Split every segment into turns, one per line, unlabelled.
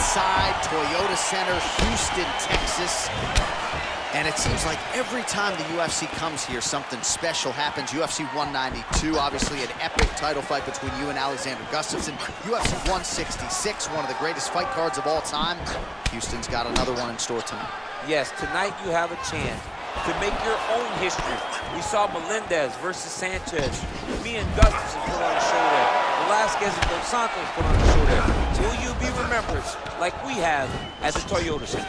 side, Toyota Center, Houston, Texas. And it seems like every time the UFC comes here, something special happens. UFC 192, obviously an epic title fight between you and Alexander Gustafsson. UFC 166, one of the greatest fight cards of all time. Houston's got another one in store tonight.
Yes, tonight you have a chance to make your own history. We saw Melendez versus Sanchez. Me and Gustafsson put on a show there. Velasquez and Dos Santos put on a show there. Will you be remembered like we have at the Toyota Center?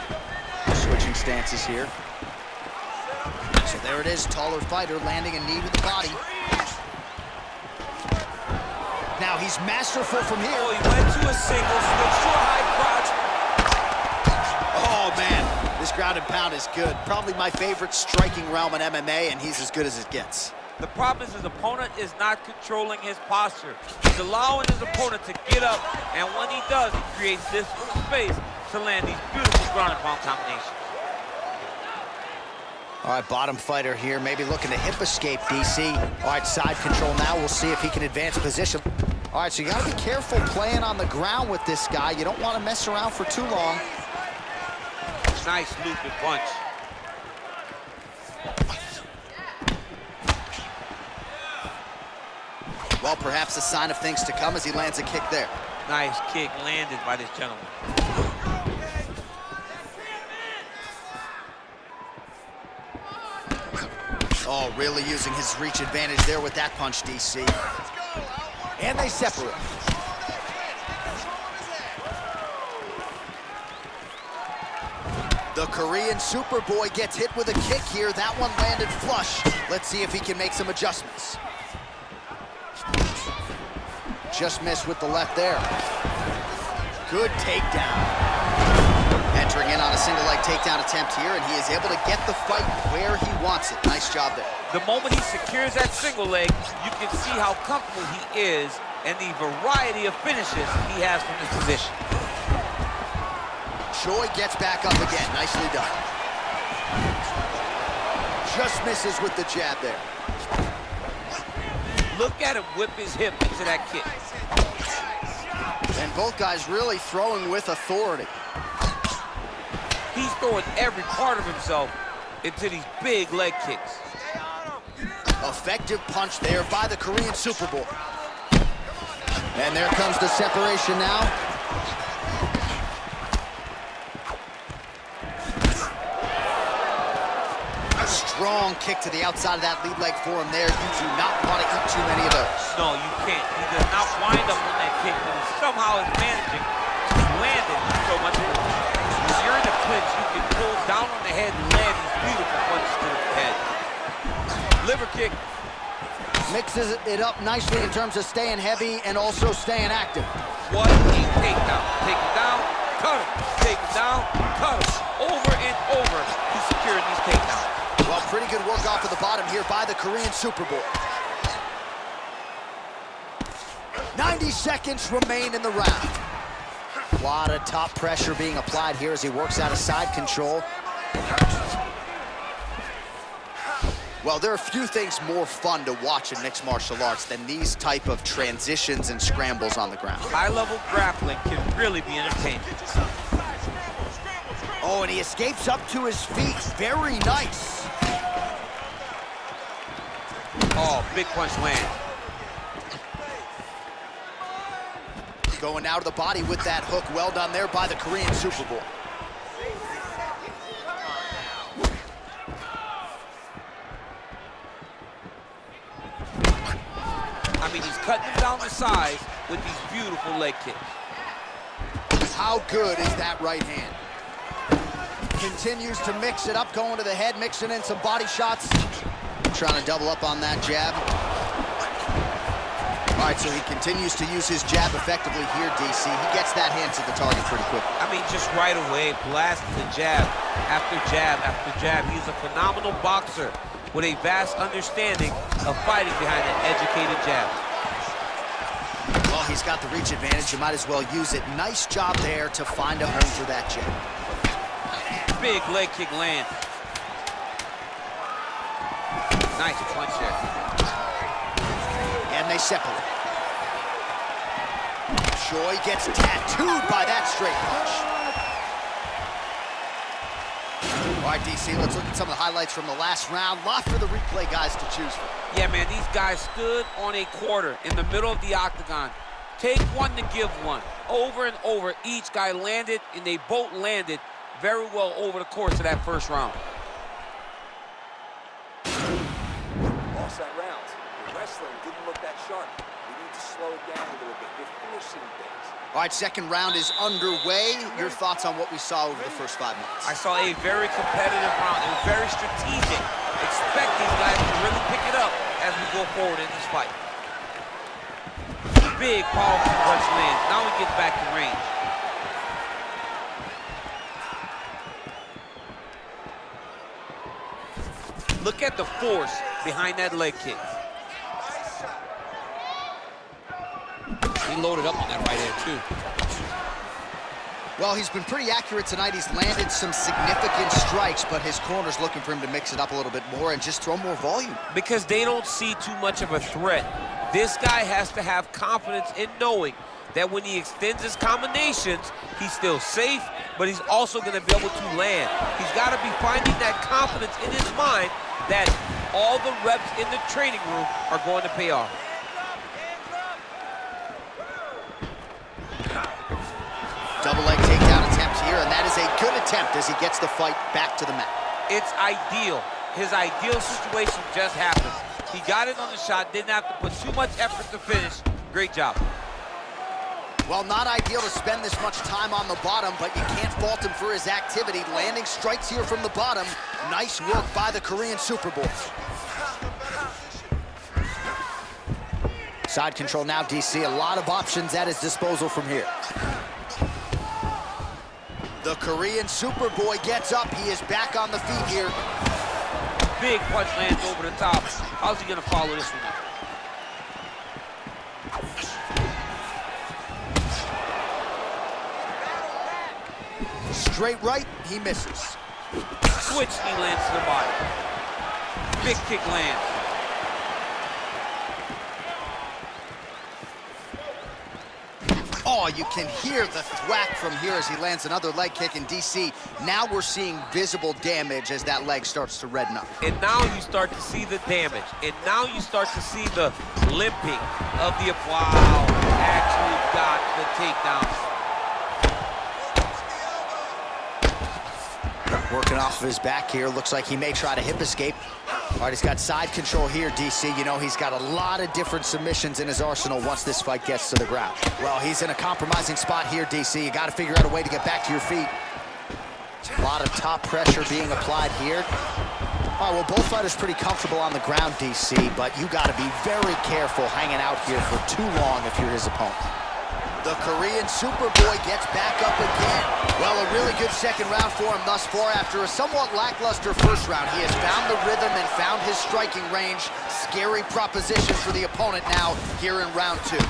Switching stances here. So there it is, taller fighter landing a knee to the body. Now he's masterful from here.
Oh, he went to a single, switched to a high crotch.
Oh man, this ground and pound is good. Probably my favorite striking realm in MMA, and he's as good as it gets.
The problem is his opponent is not controlling his posture. He's allowing his opponent to get up, and when he does, he creates this space to land these beautiful ground and pound combinations.
All right, bottom fighter here, maybe looking to hip escape, DC. All right, side control now. We'll see if he can advance position. All right, so you got to be careful playing on the ground with this guy. You don't want to mess around for too long.
Nice looping punch.
Well, perhaps a sign of things to come as he lands a kick there.
Nice kick landed by this gentleman.
Oh, really using his reach advantage there with that punch, DC. And they separate. The Korean Superboy gets hit with a kick here. That one landed flush. Let's see if he can make some adjustments. Just missed with the left there. Good takedown. Entering in on a single leg takedown attempt here, and he is able to get the fight where he wants it. Nice job there.
The moment he secures that single leg, you can see how comfortable he is and the variety of finishes he has from this position.
Choi gets back up again. Nicely done. Just misses with the jab there.
Look at him whip his hip into that kick.
And both guys really throwing with authority.
He's throwing every part of himself into these big leg kicks.
Effective punch there by the Korean Superboy. And there comes the separation now. A strong kick to the outside of that lead leg for him there. You do not want to eat too many of those.
No, you can't. He does not wind up on that kick, but he somehow is managing to land it so much. When you're in the clinch, you can pull down on the head and land these beautiful punches to the head. Liver kick.
Mixes it up nicely in terms of staying heavy and also staying active.
What a takedown. Take him down, cut him. Take him down, cut him. Over and over, he's securing these takedowns.
Well, pretty good work off of the bottom here by the Korean Superboy. 90 seconds remain in the round. A lot of top pressure being applied here as he works out of side control. Well, there are few things more fun to watch in mixed martial arts than these type of transitions and scrambles on the ground.
High-level grappling can really be entertaining.
Oh, and he escapes up to his feet. Very nice.
Oh, big punch land.
Going out of the body with that hook. Well done there by the Korean Superboy.
I mean, he's cutting him down the sides with these beautiful leg kicks.
How good is that right hand? Continues to mix it up, going to the head, mixing in some body shots. Trying to double up on that jab. All right, so he continues to use his jab effectively here, DC. He gets that hand to the target pretty quickly.
I mean, just right away, blasting the jab after jab after jab. He's a phenomenal boxer with a vast understanding of fighting behind an educated jab.
Well, he's got the reach advantage. You might as well use it. Nice job there to find a home for that jab.
Big leg kick land. Nice punch there.
And they separate. Choi gets tattooed by that straight punch. All right, DC, let's look at some of the highlights from the last round. Lot for the replay guys to choose from.
Yeah, man, these guys stood on a quarter in the middle of the octagon. Take one to give one. Over and over, each guy landed, and they both landed very well over the course of that first round.
Lost that round. The wrestling didn't look that sharp. We need to slow it down a little bit. They're forcing things.
All right, second round is underway. Your thoughts on what we saw over the first 5 minutes?
I saw a very competitive round. It was very strategic. Expect these guys to really pick it up as we go forward in this fight. Big, powerful punch lands. Now we get back to range. Look at the force behind that leg kick. He loaded up on that right hand, too.
Well, he's been pretty accurate tonight. He's landed some significant strikes, but his corner's looking for him to mix it up a little bit more and just throw more volume.
Because they don't see too much of a threat. This guy has to have confidence in knowing that when he extends his combinations, he's still safe, but he's also going to be able to land. He's got to be finding that confidence in his mind that all the reps in the training room are going to pay off.
Double leg takedown attempt here, and that is a good attempt as he gets the fight back to the mat.
It's ideal. His ideal situation just happened. He got in on the shot, didn't have to put too much effort to finish. Great job.
Well, not ideal to spend this much time on the bottom, but you can't fault him for his activity. Landing strikes here from the bottom. Nice work by the Korean Superboy. Side control now, DC. A lot of options at his disposal from here. The Korean Superboy gets up. He is back on the feet here.
Big punch lands over the top. How's he gonna follow this one up?
Straight right, he misses.
Switch knee lands to the body. Big kick lands.
Oh, you can hear the thwack from here as he lands another leg kick in DC. Now we're seeing visible damage as that leg starts to redden up.
And now you start to see the damage. And now you start to see the limping of the... Wow, actually got the takedown.
Working off of his back here. Looks like he may try to hip escape. All right, he's got side control here, DC. You know, he's got a lot of different submissions in his arsenal once this fight gets to the ground. Well, he's in a compromising spot here, DC. You got to figure out a way to get back to your feet. A lot of top pressure being applied here. All right, well, both fighters pretty comfortable on the ground, DC, but you got to be very careful hanging out here for too long if you're his opponent. The Korean Superboy gets back up again. Well, a really good second round for him thus far. After a somewhat lackluster first round, he has found the rhythm and found his striking range. Scary proposition for the opponent now here in round two.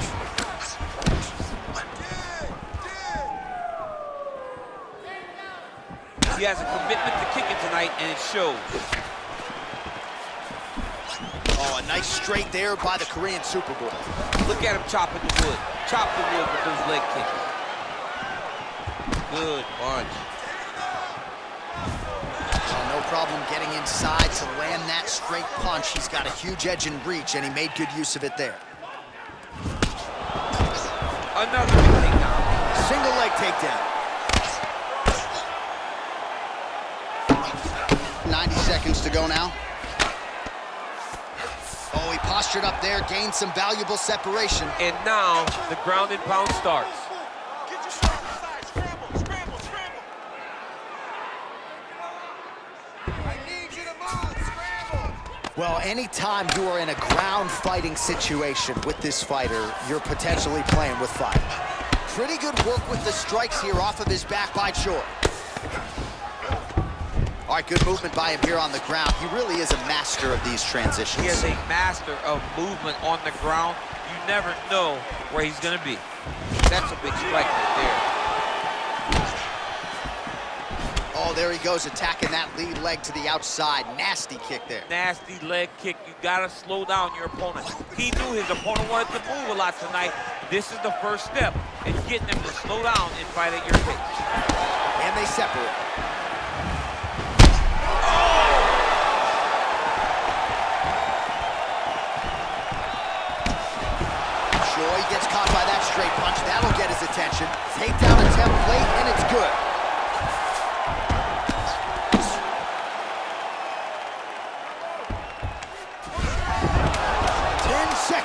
He has a commitment to kicking tonight, and it shows.
Oh, a nice straight there by the Korean Superboy.
Look at him chopping the wood. Chop the wood with those leg kicks. Good punch.
No problem getting inside to land that straight punch. He's got a huge edge and reach, and he made good use of it there.
Another big takedown.
Single leg takedown. 90 seconds to go now. Oh, he postured up there, gained some valuable separation.
And now the ground and pound starts.
Get your strike aside. Scramble, scramble, scramble. I need you to move. Scramble.
Well, anytime you are in a ground fighting situation with this fighter, you're potentially playing with fire. Pretty good work with the strikes here off of his back by Choi. All right, good movement by him here on the ground. He really is a master of these transitions.
He is a master of movement on the ground. You never know where he's going to be. That's a big strike right there.
Oh, there he goes, attacking that lead leg to the outside. Nasty kick there.
Nasty leg kick. You got to slow down your opponent. He knew his opponent wanted to move a lot tonight. This is the first step in getting him to slow down and fight at your pace.
And they separate.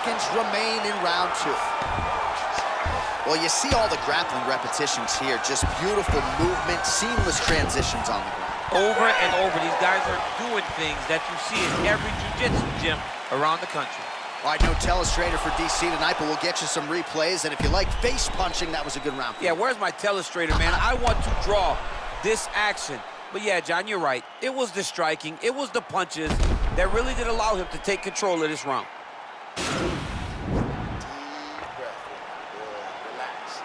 seconds remain in round 2. Well, you see all the grappling repetitions here. Just beautiful movement, seamless transitions on the ground.
Over and over, these guys are doing things that you see in every jiu-jitsu gym around the country.
All right, no telestrator for DC tonight, but we'll get you some replays. And if you like face punching, that was a good round.
Yeah, where's my telestrator, man? I want to draw this action. But yeah, John, you're right. It was the striking, it was the punches that really did allow him to take control of this round.
Deep breath. Good. Relax.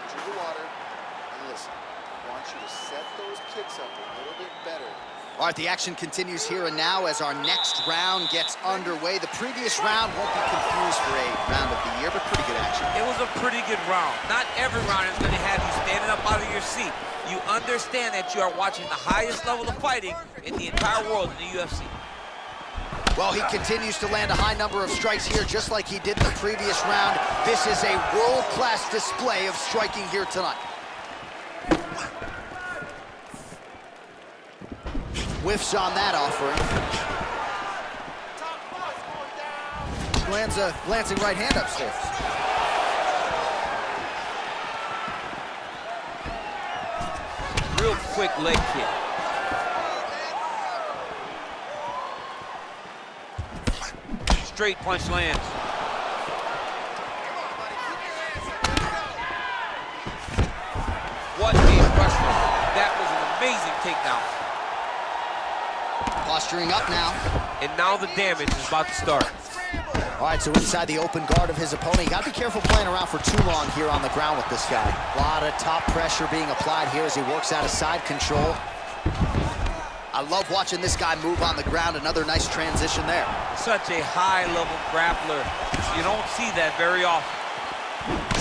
Take the water and listen. I want you to set those kicks up a little bit better. All right, the action continues here and now as our next round gets underway. The previous round won't be confused for a round of the year, but pretty good action.
It was a pretty good round. Not every round is going to have you standing up out of your seat. You understand that you are watching the highest level of fighting in the entire world in the UFC.
Well, he continues to land a high number of strikes here, just like he did in the previous round. This is a world-class display of striking here tonight. Whiffs on that offering. Lands a glancing right hand upstairs.
Real quick leg kick. Straight punch lands. What a wrestler. That was an amazing takedown.
Posturing up now.
And now the damage is about to start.
All right, so inside the open guard of his opponent. You got to be careful playing around for too long here on the ground with this guy. A lot of top pressure being applied here as he works out of side control. I love watching this guy move on the ground. Another nice transition there.
Such a high-level grappler. You don't see that very often.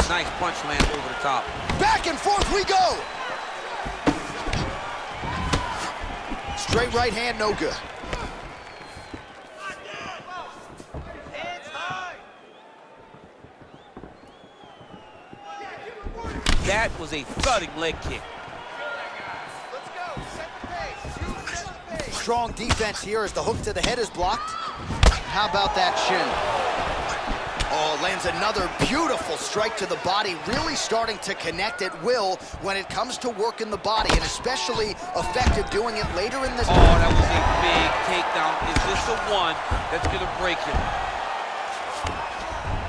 Nice punch lands over the top.
Back and forth we go. Straight right hand, no good.
That was a thudding leg kick.
Strong defense here as the hook to the head is blocked. How about that shin? Oh, lands another beautiful strike to the body, really starting to connect at will when it comes to working the body, and especially effective doing it later in this.
Oh, that was a big takedown. Is this the one that's gonna break him?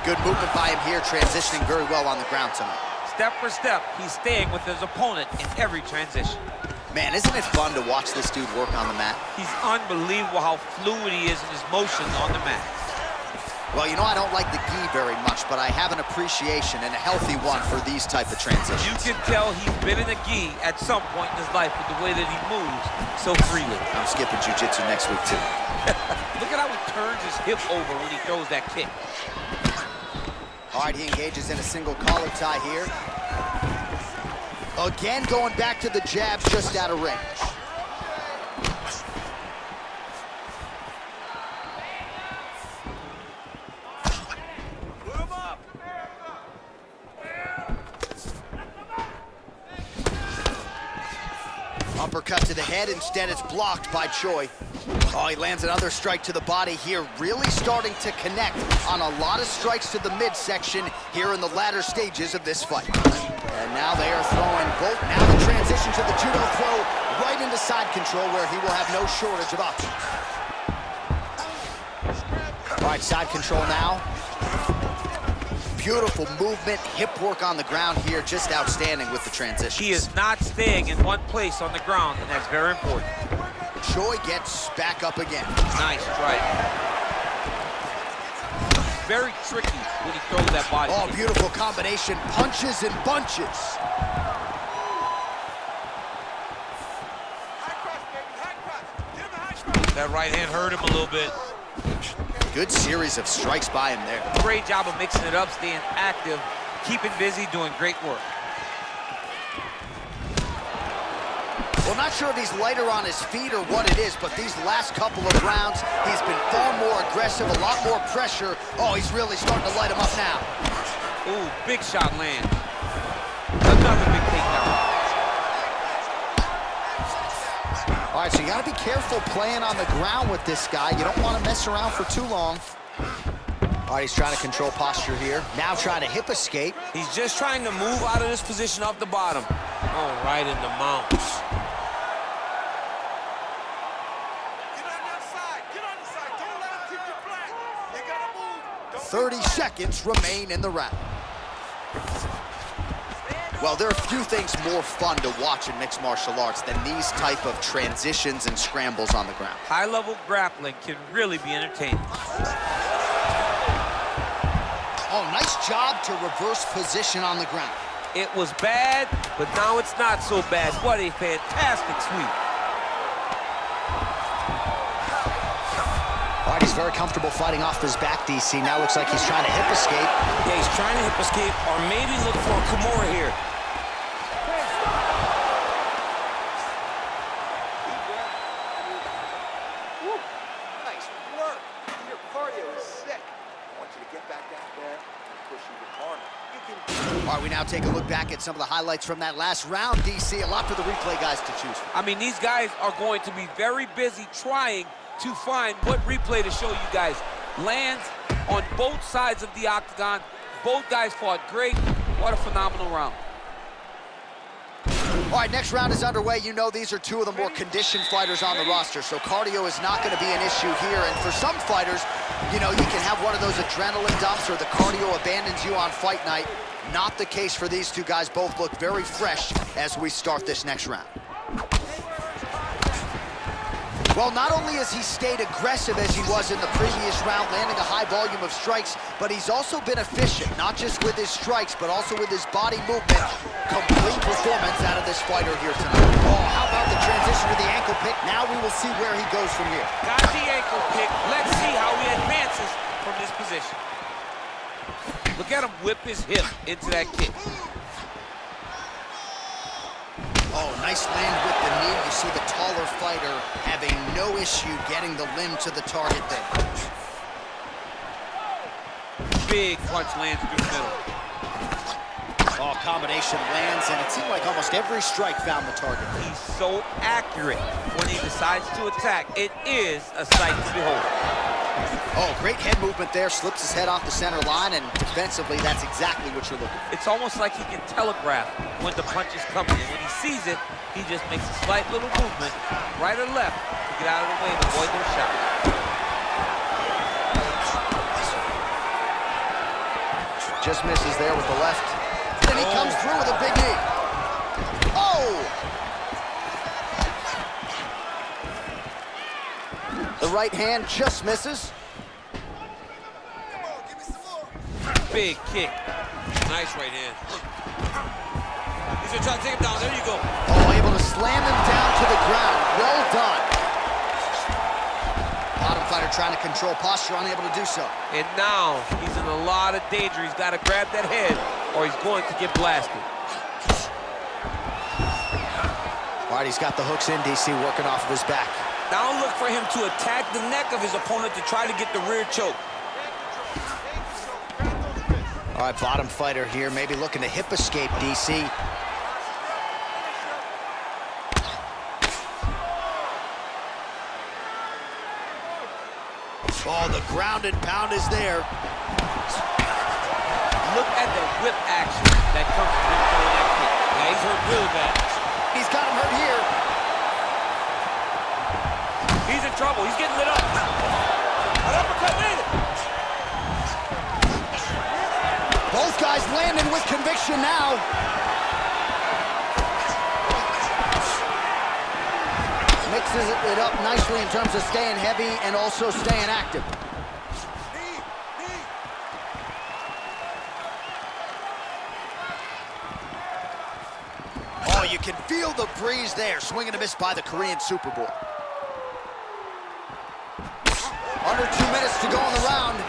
Good movement by him here, transitioning very well on the ground tonight.
Step for step, he's staying with his opponent in every transition.
Man, isn't it fun to watch this dude work on the mat?
He's unbelievable how fluid he is in his motions on the mat.
Well, you know, I don't like the gi very much, but I have an appreciation and a healthy one for these type of transitions.
You can tell he's been in the gi at some point in his life with the way that he moves so freely.
I'm skipping jiu-jitsu next week, too.
Look at how he turns his hip over when he throws that kick.
All right, he engages in a single collar tie here. Again, going back to the jabs just out of range. Uppercut to the head, instead it's blocked by Choi. Oh, he lands another strike to the body here, really starting to connect on a lot of strikes to the midsection here in the latter stages of this fight. And now they are throwing both. Now the transition to the judo throw right into side control where he will have no shortage of options. All right, side control now. Beautiful movement, hip work on the ground here, just outstanding with the transition.
He is not staying in one place on the ground, and that's very important.
Choi gets back up again.
Nice strike. Very tricky when he throws that body.
Oh, beautiful combination, punches and bunches.
That right hand hurt him a little bit.
Good series of strikes by him there.
Great job of mixing it up, staying active, keeping busy, doing great work.
Well, not sure if he's lighter on his feet or what it is, but these last couple of rounds, he's been far more aggressive, a lot more pressure. Oh, he's really starting to light him up now.
Ooh, big shot lands. Another big takedown.
All right, so you got to be careful playing on the ground with this guy. You don't want to mess around for too long. All right, he's trying to control posture here. Now trying to hip escape.
He's just trying to move out of this position off the bottom. Oh, right in the mounts.
Get on the outside. Get on the side. Don't let him keep you flat. You gotta move.
30 seconds remain in the round. Well, there are few things more fun to watch in mixed martial arts than these type of transitions and scrambles on the ground.
High-level grappling can really be entertaining.
Oh, nice job to reverse position on the ground.
It was bad, but now it's not so bad. What a fantastic sweep.
All right, he's very comfortable fighting off his back, DC. Now looks like he's trying to hip escape.
Yeah, he's trying to hip escape or maybe look for a Kimura here.
Nice work. Your cardio is sick. I want you to get back out there and push even harder. You can.
All right, we now take a look back at some of the highlights from that last round, DC. A lot for the replay guys to choose from.
I mean, these guys are going to be very busy trying to find what replay to show you guys. Lands on both sides of the octagon. Both guys fought great. What a phenomenal round.
All right, next round is underway. You know these are two of the more conditioned fighters on the roster, so cardio is not going to be an issue here. And for some fighters, you know, you can have one of those adrenaline dumps or the cardio abandons you on fight night. Not the case for these two guys. Both look very fresh as we start this next round. Well, not only has he stayed aggressive as he was in the previous round, landing a high volume of strikes, but he's also been efficient, not just with his strikes, but also with his body movement. Complete performance out of this fighter here tonight. Oh, how about the transition to the ankle pick? Now we will see where he goes from here.
Got the ankle pick. Let's see how he advances from this position. Look at him whip his hip into that kick.
Oh, nice land with the knee. You see the taller fighter having no issue getting the limb to the target there.
Big punch lands through the middle.
Oh, combination lands, and it seemed like almost every strike found the target.
He's so accurate when he decides to attack. It is a sight to behold.
Oh, great head movement there. Slips his head off the center line, and defensively, that's exactly what you're looking for.
It's almost like he can telegraph when the punch is coming. And when he sees it, he just makes a slight little movement, right or left, to get out of the way and avoid their shot.
Just misses there with the left. Then he comes through with a big knee. Oh! The right hand just misses.
Big kick. Nice right hand. He's gonna try to take him down. There you go.
Oh, able to slam him down to the ground. Well done. Bottom fighter trying to control posture, unable to do so.
And now he's in a lot of danger. He's got to grab that head or he's going to get blasted.
All right, he's got the hooks in, DC, working off of his back.
Now look for him to attack the neck of his opponent to try to get the rear choke.
All right, bottom fighter here, maybe looking to hip escape, DC. Oh, the ground and pound is there.
Look at the whip action that comes from him throwing that kick. Yeah, he's hurt really bad.
He's got him hurt here.
He's in trouble. He's getting lit up. An uppercut landed.
Both guys landing with conviction now. Mixes it up nicely in terms of staying heavy and also staying active. Oh, you can feel the breeze there. Swing and a miss by the Korean Super Bowl. Under 2 minutes to go in the round.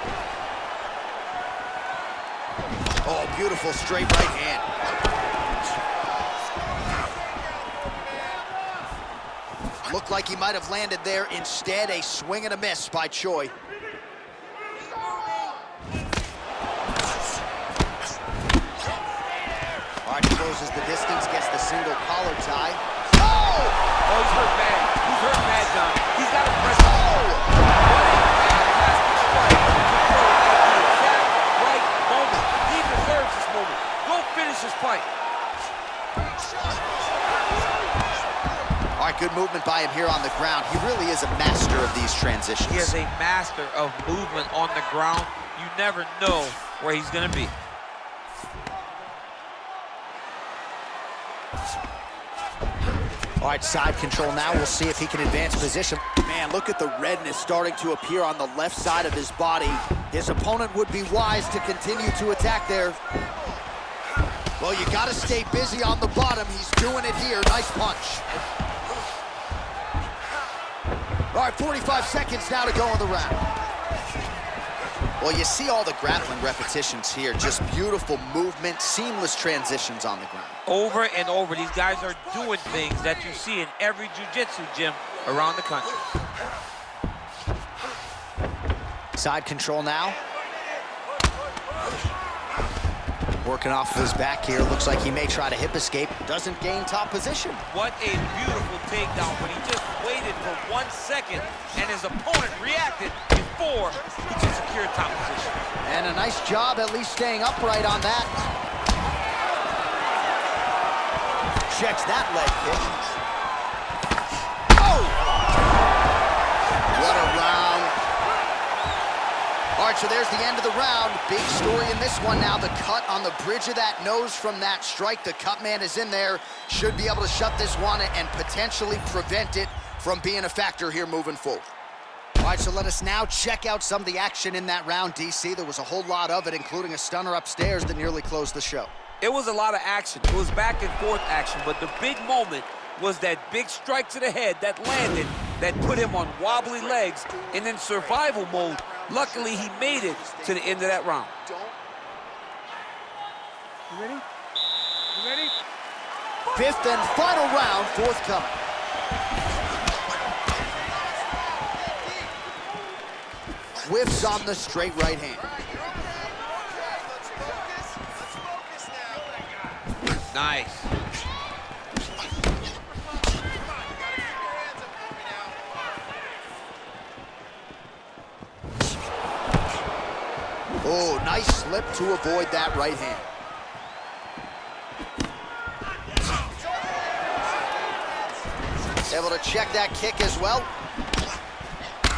Oh, beautiful straight right hand. Looked like he might have landed there. Instead, a swing and a miss by Choi. All right, he closes the distance, gets the single collar tie. Oh!
Oh, he's hurt bad. He's hurt bad, John. He's got to press.
Oh!
What a fantastic strike to control that knee.
here on the ground. He really is a master of these transitions.
He is a master of movement on the ground. You never know where he's going to be.
All right, side control now. We'll see if he can advance position. Man, look at the redness starting to appear on the left side of his body. His opponent would be wise to continue to attack there. Well, you got to stay busy on the bottom. He's doing it here. Nice punch. All right, 45 seconds now to go in the round. Well, you see all the grappling repetitions here. Just beautiful movement, seamless transitions on the ground.
Over and over, these guys are doing things that you see in every jiu-jitsu gym around the country.
Side control now. Working off of his back here. Looks like he may try to hip escape. Doesn't gain top position.
What a beautiful takedown, but he just waited for 1 second, and his opponent reacted before he could secure top position.
And a nice job at least staying upright on that. Checks that leg kick. Oh! What a round. All right, so there's the end of the round. Big story in this one now. The cut on the bridge of that nose from that strike. The cut man is in there. Should be able to shut this one and potentially prevent it from being a factor here moving forward. All right, so let us now check out some of the action in that round, DC. There was a whole lot of it, including a stunner upstairs that nearly closed the show.
It was a lot of action. It was back and forth action, but the big moment was that big strike to the head that landed, that put him on wobbly legs, and in survival mode. Luckily, he made it to the end of that round.
You ready? You ready?
Fifth and final round, forthcoming. Whiffs on the straight right hand.
Nice.
Oh, nice slip to avoid that right hand. Able to check that kick as well.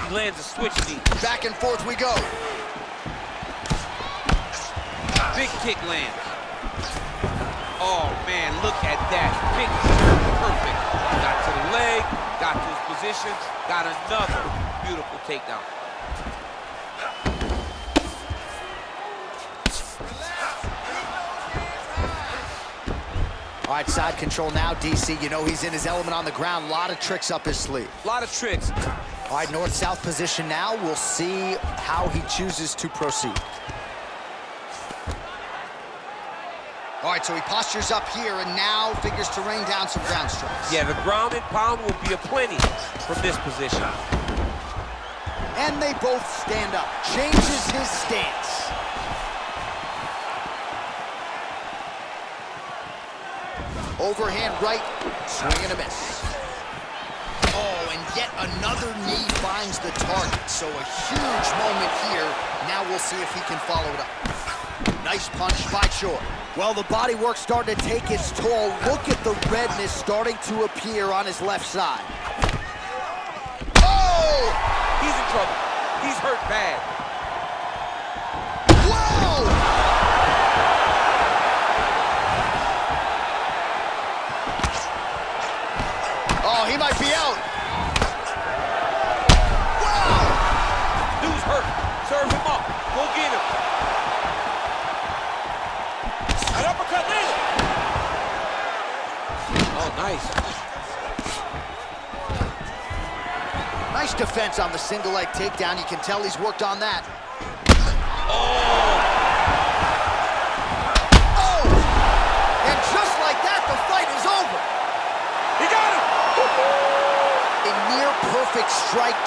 He lands a switch knee.
Back and forth we go.
Big kick lands. Oh, man, look at that. Big, perfect. Got to the leg, got to his position, got another beautiful takedown.
All right, side control now, DC. You know he's in his element on the ground. A lot of tricks up his sleeve.
A lot of tricks.
All right, north-south position now. We'll see how he chooses to proceed. All right, so he postures up here and now figures to rain down some ground strikes.
Yeah, the ground and pound will be aplenty from this position.
And they both stand up. Changes his stance. Overhand right, swing and a miss. Oh, and yet another knee finds the target. So a huge moment here. Now we'll see if he can follow it up. Nice punch by Choi. Well, the body work starting to take its toll. Look at the redness starting to appear on his left side. Oh!
He's in trouble. He's hurt bad.
Whoa! Oh, he might be out. Wow!
Dude's hurt. Serve him up. Go get him. An uppercut landed. Oh, nice.
Nice defense on the single leg takedown. You can tell he's worked on that.
Oh!
Oh! And just like that, the fight is over.
He got him!
A near perfect strike.